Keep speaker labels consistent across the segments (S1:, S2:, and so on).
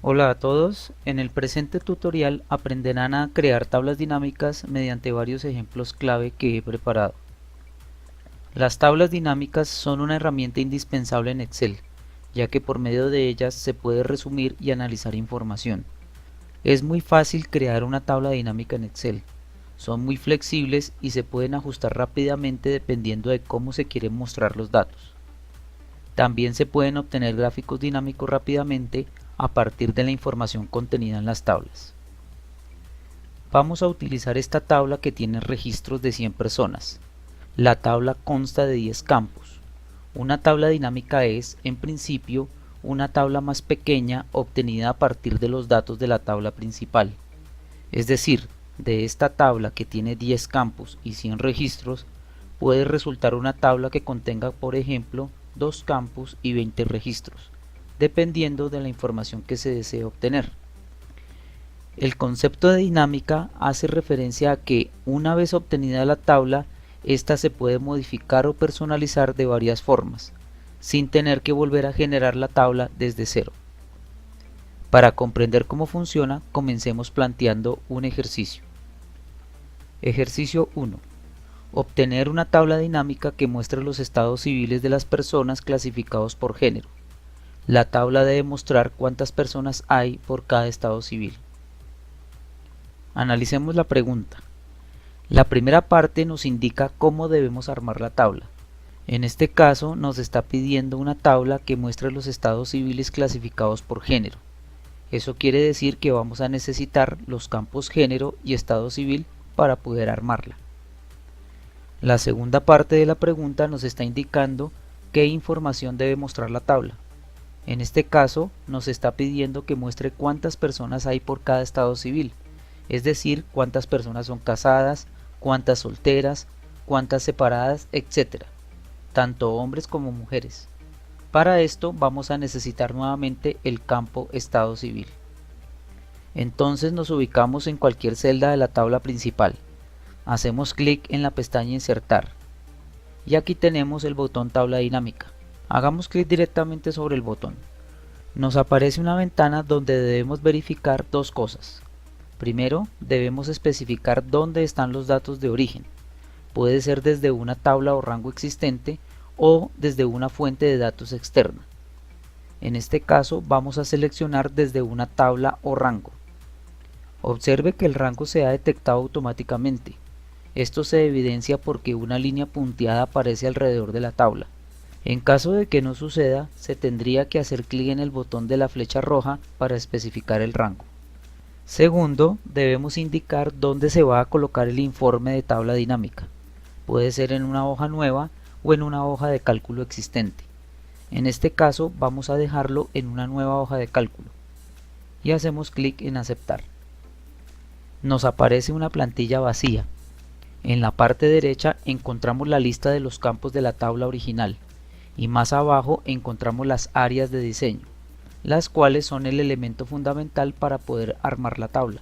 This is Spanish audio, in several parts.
S1: Hola a todos, en el presente tutorial aprenderán a crear tablas dinámicas mediante varios ejemplos clave que he preparado. Las tablas dinámicas son una herramienta indispensable en Excel, ya que por medio de ellas se puede resumir y analizar información. Es muy fácil crear una tabla dinámica en Excel, son muy flexibles y se pueden ajustar rápidamente dependiendo de cómo se quieren mostrar los datos. También se pueden obtener gráficos dinámicos rápidamente a partir de la información contenida en las tablas. Vamos a utilizar esta tabla que tiene registros de 100 personas. La tabla consta de 10 campos. Una tabla dinámica es, en principio, una tabla más pequeña obtenida a partir de los datos de la tabla principal. Es decir, de esta tabla que tiene 10 campos y 100 registros, puede resultar una tabla que contenga, por ejemplo, 2 campos y 20 registros, dependiendo de la información que se desee obtener. El concepto de dinámica hace referencia a que, una vez obtenida la tabla, ésta se puede modificar o personalizar de varias formas, sin tener que volver a generar la tabla desde cero. Para comprender cómo funciona, comencemos planteando un ejercicio. Ejercicio 1. Obtener una tabla dinámica que muestre los estados civiles de las personas clasificados por género. La tabla debe mostrar cuántas personas hay por cada estado civil. Analicemos la pregunta. La primera parte nos indica cómo debemos armar la tabla. En este caso nos está pidiendo una tabla que muestre los estados civiles clasificados por género. Eso quiere decir que vamos a necesitar los campos género y estado civil para poder armarla. La segunda parte de la pregunta nos está indicando qué información debe mostrar la tabla. En este caso nos está pidiendo que muestre cuántas personas hay por cada estado civil, es decir, cuántas personas son casadas, cuántas solteras, cuántas separadas, etc., tanto hombres como mujeres. Para esto vamos a necesitar nuevamente el campo estado civil. Entonces nos ubicamos en cualquier celda de la tabla principal. Hacemos clic en la pestaña Insertar y aquí tenemos el botón Tabla dinámica. Hagamos clic directamente sobre el botón. Nos aparece una ventana donde debemos verificar dos cosas. Primero, debemos especificar dónde están los datos de origen. Puede ser desde una tabla o rango existente o desde una fuente de datos externa. En este caso vamos a seleccionar desde una tabla o rango. Observe que el rango se ha detectado automáticamente. Esto se evidencia porque una línea punteada aparece alrededor de la tabla. En caso de que no suceda, se tendría que hacer clic en el botón de la flecha roja para especificar el rango. Segundo, debemos indicar dónde se va a colocar el informe de tabla dinámica. Puede ser en una hoja nueva o en una hoja de cálculo existente. En este caso vamos a dejarlo en una nueva hoja de cálculo y hacemos clic en aceptar. Nos aparece una plantilla vacía. En la parte derecha encontramos la lista de los campos de la tabla original y más abajo encontramos las áreas de diseño, las cuales son el elemento fundamental para poder armar la tabla,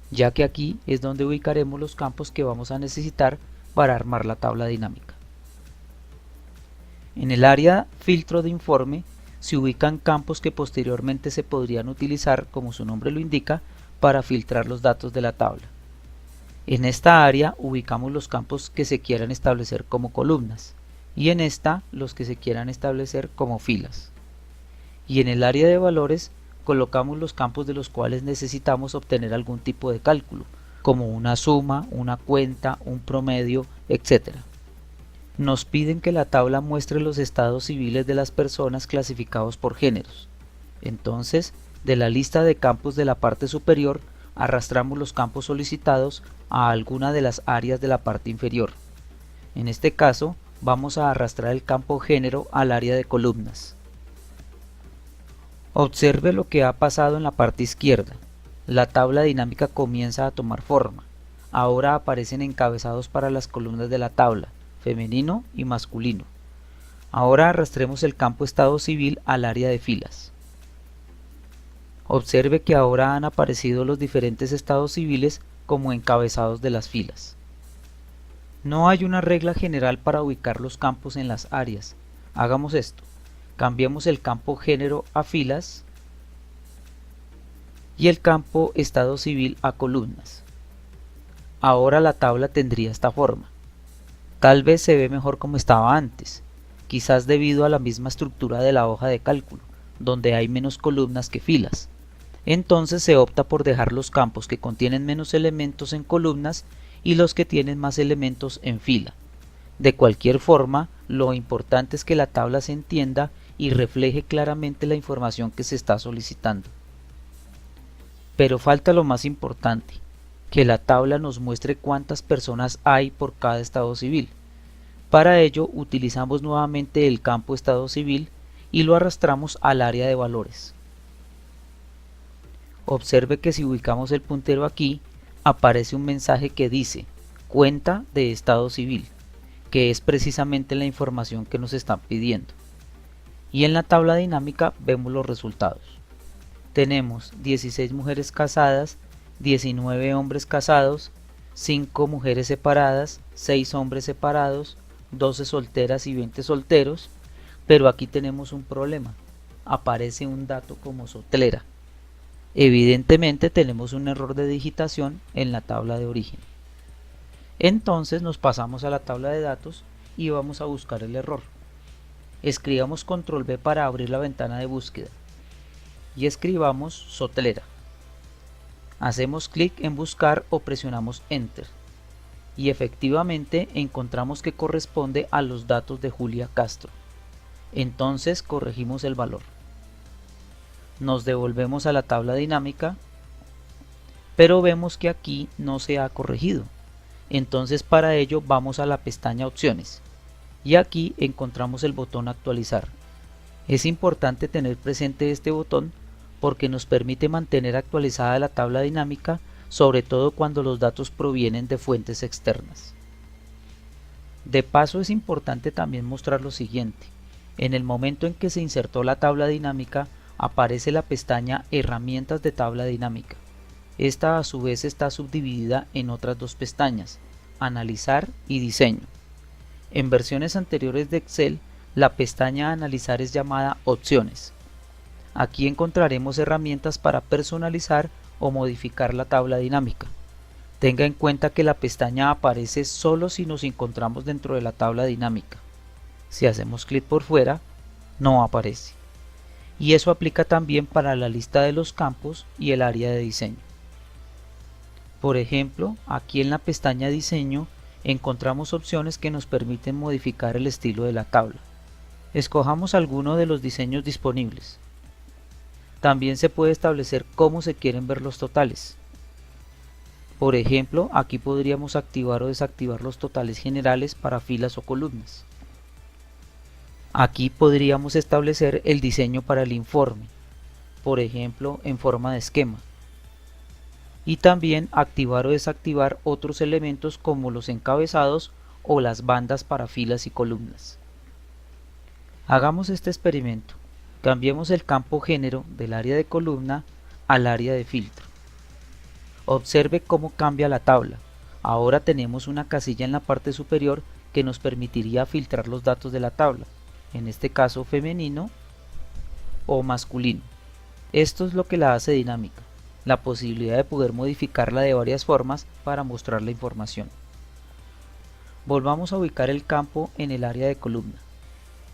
S1: ya que aquí es donde ubicaremos los campos que vamos a necesitar para armar la tabla dinámica. En el área Filtro de informe se ubican campos que posteriormente se podrían utilizar, como su nombre lo indica, para filtrar los datos de la tabla. En esta área ubicamos los campos que se quieran establecer como columnas y en esta los que se quieran establecer como filas. Y en el área de valores colocamos los campos de los cuales necesitamos obtener algún tipo de cálculo, como una suma, una cuenta, un promedio, etc. Nos piden que la tabla muestre los estados civiles de las personas clasificados por géneros. Entonces, de la lista de campos de la parte superior, arrastramos los campos solicitados a alguna de las áreas de la parte inferior. En este caso, vamos a arrastrar el campo género al área de columnas. Observe lo que ha pasado en la parte izquierda. La tabla dinámica comienza a tomar forma. Ahora aparecen encabezados para las columnas de la tabla, femenino y masculino. Ahora arrastremos el campo estado civil al área de filas. Observe que ahora han aparecido los diferentes estados civiles como encabezados de las filas. No hay una regla general para ubicar los campos en las áreas. Hagamos esto. Cambiemos el campo género a filas y el campo estado civil a columnas. Ahora la tabla tendría esta forma. Tal vez se ve mejor como estaba antes, quizás debido a la misma estructura de la hoja de cálculo, donde hay menos columnas que filas. Entonces se opta por dejar los campos que contienen menos elementos en columnas y los que tienen más elementos en fila. De cualquier forma, lo importante es que la tabla se entienda y refleje claramente la información que se está solicitando. Pero falta lo más importante, que la tabla nos muestre cuántas personas hay por cada estado civil. Para ello utilizamos nuevamente el campo estado civil y lo arrastramos al área de valores. Observe que si ubicamos el puntero aquí, aparece un mensaje que dice cuenta de estado civil, que es precisamente la información que nos están pidiendo. Y en la tabla dinámica vemos los resultados. Tenemos 16 mujeres casadas, 19 hombres casados, 5 mujeres separadas, 6 hombres separados, 12 solteras y 20 solteros, pero aquí tenemos un problema. Aparece un dato como sotlera. Evidentemente tenemos un error de digitación en la tabla de origen. Entonces nos pasamos a la tabla de datos y vamos a buscar el error. Escribamos control V para abrir la ventana de búsqueda y escribamos sotlera. Hacemos clic en buscar o presionamos enter y efectivamente encontramos que corresponde a los datos de Julia Castro. Entonces corregimos el valor. Nos devolvemos a la tabla dinámica, pero vemos que aquí no se ha corregido. Entonces para ello vamos a la pestaña opciones y aquí encontramos el botón actualizar. Es importante tener presente este botón porque nos permite mantener actualizada la tabla dinámica, sobre todo cuando los datos provienen de fuentes externas. De paso es importante también mostrar lo siguiente. En el momento en que se insertó la tabla dinámica, aparece la pestaña Herramientas de tabla dinámica. Esta a su vez está subdividida en otras dos pestañas, Analizar y Diseño. En versiones anteriores de Excel, la pestaña Analizar es llamada Opciones. Aquí encontraremos herramientas para personalizar o modificar la tabla dinámica. Tenga en cuenta que la pestaña aparece solo si nos encontramos dentro de la tabla dinámica. Si hacemos clic por fuera, no aparece. Y eso aplica también para la lista de los campos y el área de diseño. Por ejemplo, aquí en la pestaña Diseño encontramos opciones que nos permiten modificar el estilo de la tabla. Escojamos alguno de los diseños disponibles. También se puede establecer cómo se quieren ver los totales. Por ejemplo, aquí podríamos activar o desactivar los totales generales para filas o columnas. Aquí podríamos establecer el diseño para el informe, por ejemplo en forma de esquema. Y también activar o desactivar otros elementos como los encabezados o las bandas para filas y columnas. Hagamos este experimento. Cambiemos el campo género del área de columna al área de filtro. Observe cómo cambia la tabla. Ahora tenemos una casilla en la parte superior que nos permitiría filtrar los datos de la tabla, en este caso femenino o masculino. Esto es lo que la hace dinámica, la posibilidad de poder modificarla de varias formas para mostrar la información. Volvamos a ubicar el campo en el área de columna.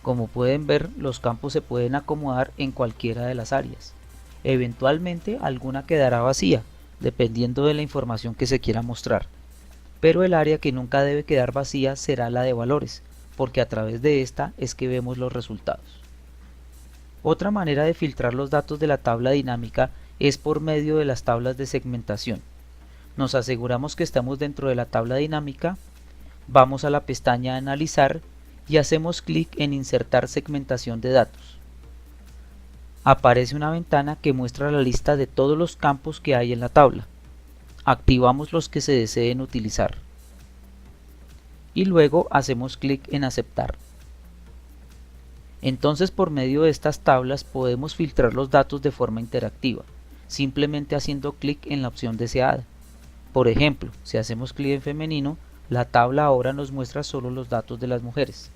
S1: Como pueden ver, los campos se pueden acomodar en cualquiera de las áreas. Eventualmente alguna quedará vacía, dependiendo de la información que se quiera mostrar. Pero el área que nunca debe quedar vacía será la de valores, porque a través de esta es que vemos los resultados. Otra manera de filtrar los datos de la tabla dinámica es por medio de las tablas de segmentación. Nos aseguramos que estamos dentro de la tabla dinámica, vamos a la pestaña Analizar y hacemos clic en Insertar segmentación de datos. Aparece una ventana que muestra la lista de todos los campos que hay en la tabla. Activamos los que se deseen utilizar. Y luego hacemos clic en Aceptar. Entonces por medio de estas tablas podemos filtrar los datos de forma interactiva, simplemente haciendo clic en la opción deseada. Por ejemplo, si hacemos clic en femenino, la tabla ahora nos muestra solo los datos de las mujeres.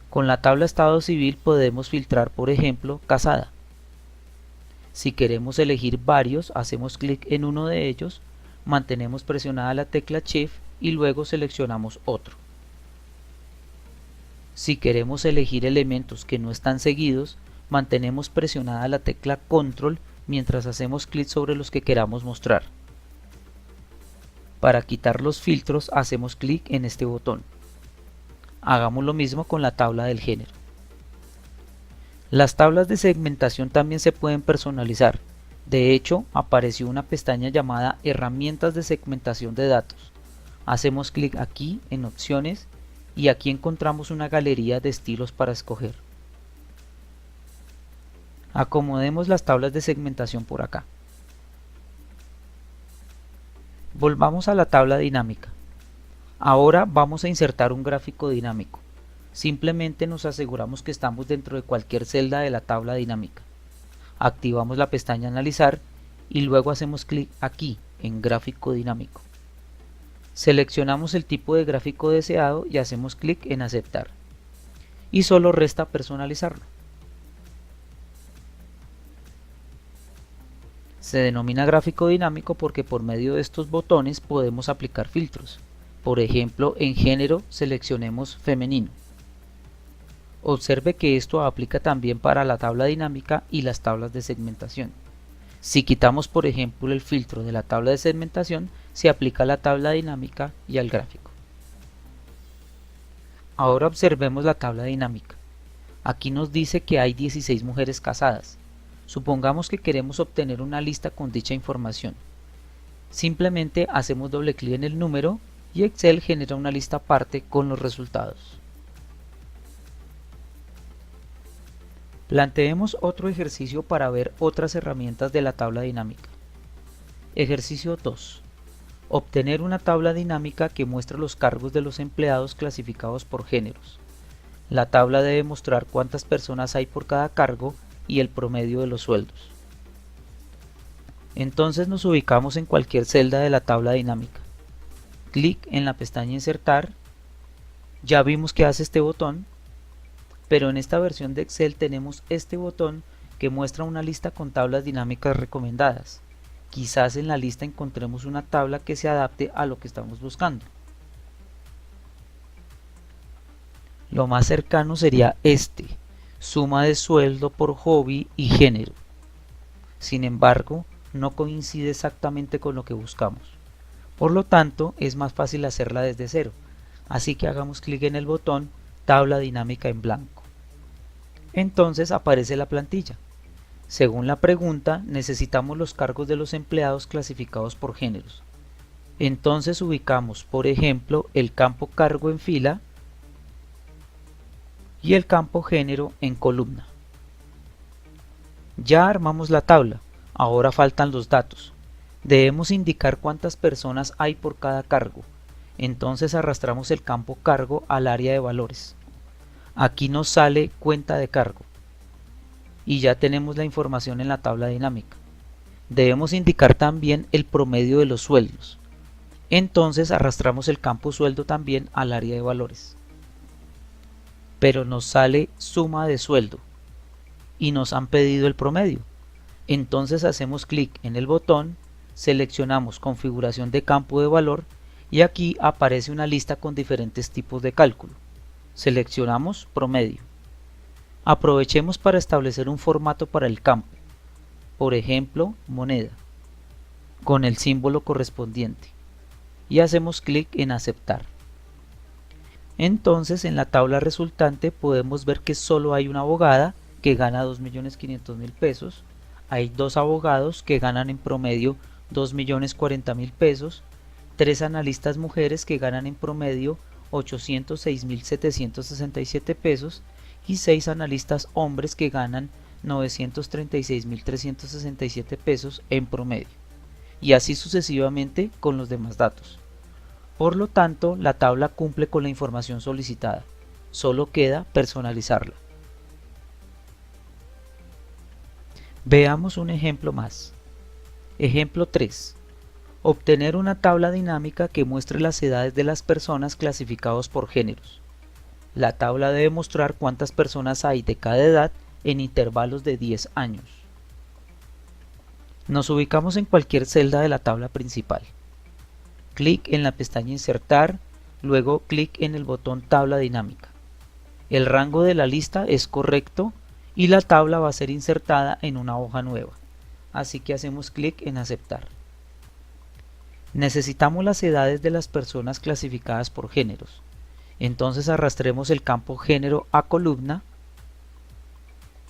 S1: Con la tabla Estado Civil podemos filtrar, por ejemplo, casada. Si queremos elegir varios, hacemos clic en uno de ellos, mantenemos presionada la tecla Shift y luego seleccionamos otro. Si queremos elegir elementos que no están seguidos, mantenemos presionada la tecla Control mientras hacemos clic sobre los que queramos mostrar. Para quitar los filtros, hacemos clic en este botón. Hagamos lo mismo con la tabla del género. Las tablas de segmentación también se pueden personalizar. De hecho, apareció una pestaña llamada Herramientas de segmentación de datos. Hacemos clic aquí en Opciones y aquí encontramos una galería de estilos para escoger. Acomodemos las tablas de segmentación por acá. Volvamos a la tabla dinámica. Ahora vamos a insertar un gráfico dinámico. Simplemente nos aseguramos que estamos dentro de cualquier celda de la tabla dinámica. Activamos la pestaña Analizar y luego hacemos clic aquí en Gráfico dinámico. Seleccionamos el tipo de gráfico deseado y hacemos clic en Aceptar. Y solo resta personalizarlo. Se denomina gráfico dinámico porque por medio de estos botones podemos aplicar filtros. Por ejemplo, en género seleccionemos femenino. Observe que esto aplica también para la tabla dinámica y las tablas de segmentación. Si quitamos por ejemplo el filtro de la tabla de segmentación, se aplica a la tabla dinámica y al gráfico. Ahora observemos la tabla dinámica. Aquí nos dice que hay 16 mujeres casadas. Supongamos que queremos obtener una lista con dicha información. Simplemente hacemos doble clic en el número y Excel genera una lista aparte con los resultados. Planteemos otro ejercicio para ver otras herramientas de la tabla dinámica. Ejercicio 2. Obtener una tabla dinámica que muestre los cargos de los empleados clasificados por géneros. La tabla debe mostrar cuántas personas hay por cada cargo y el promedio de los sueldos. Entonces nos ubicamos en cualquier celda de la tabla dinámica. Clic en la pestaña Insertar. Ya vimos que hace este botón, pero en esta versión de Excel tenemos este botón que muestra una lista con tablas dinámicas recomendadas. Quizás en la lista encontremos una tabla que se adapte a lo que estamos buscando. Lo más cercano sería este, suma de sueldo por hobby y género. Sin embargo, no coincide exactamente con lo que buscamos. Por lo tanto, es más fácil hacerla desde cero. Así que hagamos clic en el botón Tabla dinámica en blanco. Entonces aparece la plantilla. Según la pregunta, necesitamos los cargos de los empleados clasificados por géneros. Entonces ubicamos, por ejemplo, el campo cargo en fila y el campo género en columna. Ya armamos la tabla, ahora faltan los datos. Debemos indicar cuántas personas hay por cada cargo. Entonces arrastramos el campo cargo al área de valores. Aquí nos sale cuenta de cargo. Y ya tenemos la información en la tabla dinámica. Debemos indicar también el promedio de los sueldos. Entonces arrastramos el campo sueldo también al área de valores. Pero nos sale suma de sueldo y nos han pedido el promedio. Entonces hacemos clic en el botón, seleccionamos configuración de campo de valor y aquí aparece una lista con diferentes tipos de cálculo. Seleccionamos promedio. Aprovechemos para establecer un formato para el campo, por ejemplo moneda, con el símbolo correspondiente y hacemos clic en aceptar. Entonces en la tabla resultante podemos ver que solo hay una abogada que gana 2.500.000 pesos, hay dos abogados que ganan en promedio 2.040.000 pesos, 3 analistas mujeres que ganan en promedio 806.767 pesos y 6 analistas hombres que ganan 936.367 pesos en promedio, y así sucesivamente con los demás datos. Por lo tanto, la tabla cumple con la información solicitada, solo queda personalizarla. Veamos un ejemplo más. Ejemplo 3. Obtener una tabla dinámica que muestre las edades de las personas clasificados por géneros. La tabla debe mostrar cuántas personas hay de cada edad en intervalos de 10 años. Nos ubicamos en cualquier celda de la tabla principal. Clic en la pestaña Insertar, luego clic en el botón Tabla dinámica. El rango de la lista es correcto y la tabla va a ser insertada en una hoja nueva, así que hacemos clic en Aceptar. Necesitamos las edades de las personas clasificadas por géneros, entonces arrastremos el campo género a columna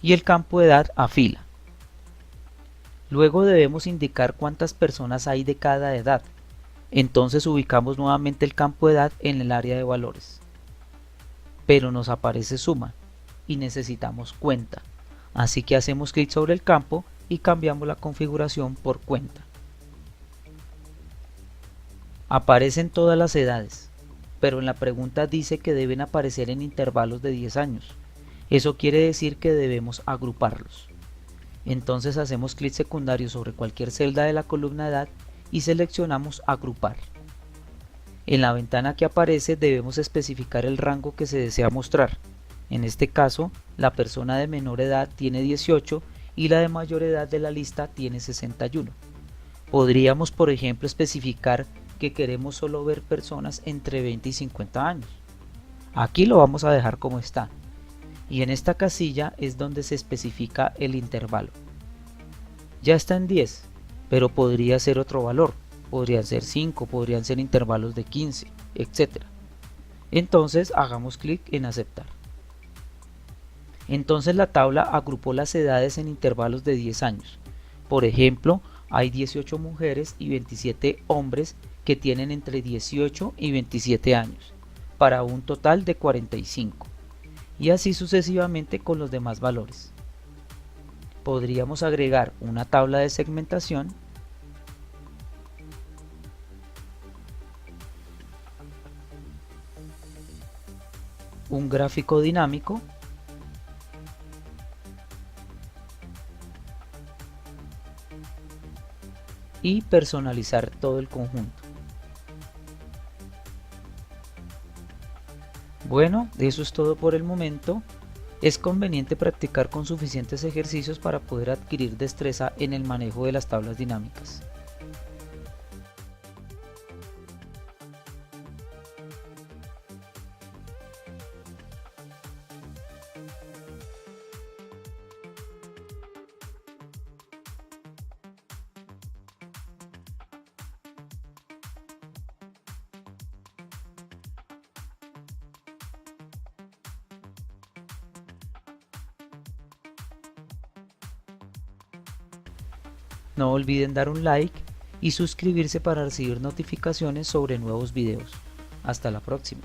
S1: y el campo edad a fila. Luego debemos indicar cuántas personas hay de cada edad, entonces ubicamos nuevamente el campo edad en el área de valores. Pero nos aparece suma y necesitamos cuenta, así que hacemos clic sobre el campo y cambiamos la configuración por cuenta. Aparecen todas las edades, pero en la pregunta dice que deben aparecer en intervalos de 10 años. Eso quiere decir que debemos agruparlos. Entonces hacemos clic secundario sobre cualquier celda de la columna edad y seleccionamos agrupar. En la ventana que aparece debemos especificar el rango que se desea mostrar. En este caso, la persona de menor edad tiene 18 y la de mayor edad de la lista tiene 61. Podríamos, por ejemplo, especificar que queremos solo ver personas entre 20 y 50 años. Aquí lo vamos a dejar como está. Y en esta casilla es donde se especifica el intervalo. Ya está en 10, pero podría ser otro valor. Podrían ser 5, podrían ser intervalos de 15, etc. Entonces hagamos clic en aceptar. Entonces la tabla agrupó las edades en intervalos de 10 años. Por ejemplo, hay 18 mujeres y 27 hombres que tienen entre 18 y 27 años, para un total de 45. Y así sucesivamente con los demás valores. Podríamos agregar una tabla de segmentación un gráfico dinámico y personalizar todo el conjunto. Bueno, eso es todo por el momento. Es conveniente practicar con suficientes ejercicios para poder adquirir destreza en el manejo de las tablas dinámicas. No olviden dar un like y suscribirse para recibir notificaciones sobre nuevos videos. Hasta la próxima.